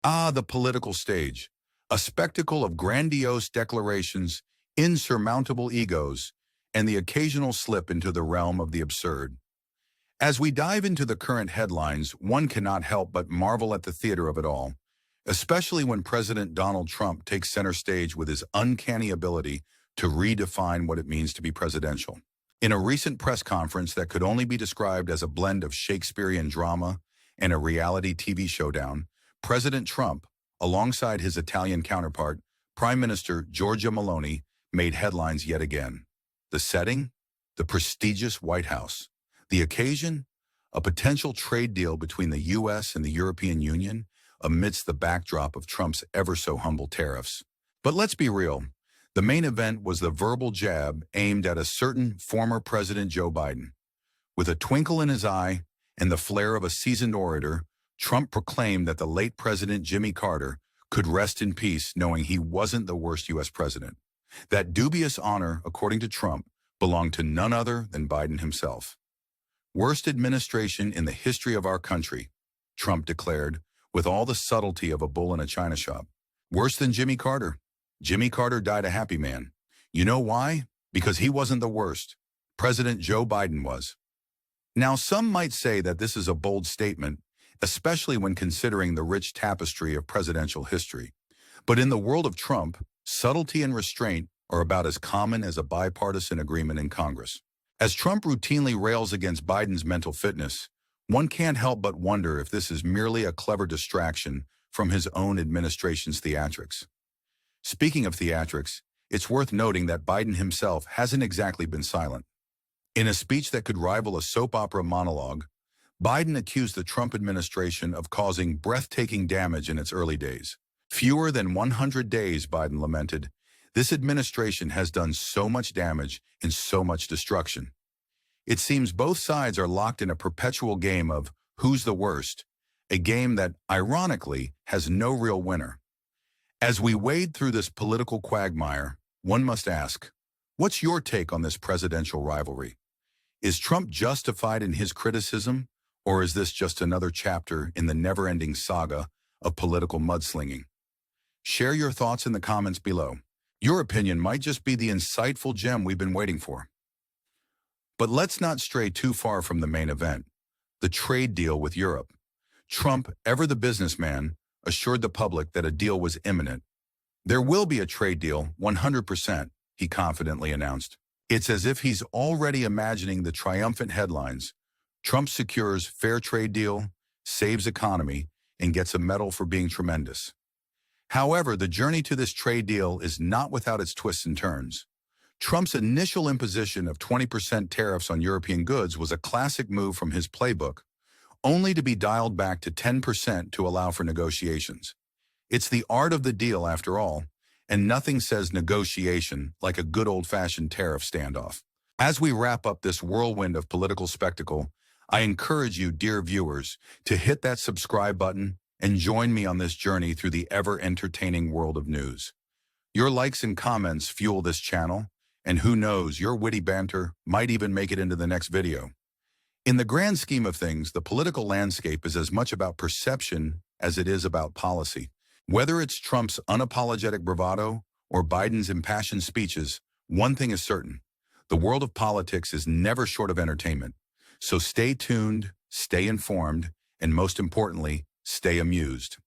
Ah, the political stage, a spectacle of grandiose declarations, insurmountable egos, and the occasional slip into the realm of the absurd. As we dive into the current headlines, one cannot help but marvel at the theater of it all, especially when President Donald Trump takes center stage with his uncanny ability to redefine what it means to be presidential. In a recent press conference that could only be described as a blend of Shakespearean drama and a reality TV showdown, President Trump, alongside his Italian counterpart, Prime Minister Giorgia Meloni, made headlines yet again. The setting? The prestigious White House. The occasion? A potential trade deal between the U.S. and the European Union amidst the backdrop of Trump's ever-so-humble tariffs. But let's be real. The main event was the verbal jab aimed at a certain former President Joe Biden. With a twinkle in his eye and the flair of a seasoned orator, Trump proclaimed that the late President Jimmy Carter could rest in peace knowing he wasn't the worst U.S. president. That dubious honor, according to Trump, belonged to none other than Biden himself. Worst administration in the history of our country, Trump declared, with all the subtlety of a bull in a china shop. Worse than Jimmy Carter. Jimmy Carter died a happy man. You know why? Because he wasn't the worst. President Joe Biden was. Now, some might say that this is a bold statement, especially when considering the rich tapestry of presidential history. But in the world of Trump, subtlety and restraint are about as common as a bipartisan agreement in Congress. As Trump routinely rails against Biden's mental fitness, one can't help but wonder if this is merely a clever distraction from his own administration's theatrics. Speaking of theatrics, it's worth noting that Biden himself hasn't exactly been silent. In a speech that could rival a soap opera monologue, Biden accused the Trump administration of causing breathtaking damage in its early days. Fewer than 100 days, Biden lamented. This administration has done so much damage and so much destruction. It seems both sides are locked in a perpetual game of who's the worst, a game that, ironically, has no real winner. As we wade through this political quagmire, one must ask, what's your take on this presidential rivalry? Is Trump justified in his criticism, or is this just another chapter in the never-ending saga of political mudslinging? Share your thoughts in the comments below. Your opinion might just be the insightful gem we've been waiting for. But let's not stray too far from the main event, the trade deal with Europe. Trump, ever the businessman, assured the public that a deal was imminent. There will be a trade deal, 100%, he confidently announced. It's as if he's already imagining the triumphant headlines. Trump secures fair trade deal, saves economy, and gets a medal for being tremendous. However, the journey to this trade deal is not without its twists and turns. Trump's initial imposition of 20% tariffs on European goods was a classic move from his playbook, only to be dialed back to 10% to allow for negotiations. It's the art of the deal, after all, and nothing says negotiation like a good old-fashioned tariff standoff. As we wrap up this whirlwind of political spectacle, I encourage you, dear viewers, to hit that subscribe button and join me on this journey through the ever-entertaining world of news. Your likes and comments fuel this channel, and who knows, your witty banter might even make it into the next video. In the grand scheme of things, the political landscape is as much about perception as it is about policy. Whether it's Trump's unapologetic bravado or Biden's impassioned speeches, one thing is certain: the world of politics is never short of entertainment. So stay tuned, stay informed, and most importantly, stay amused.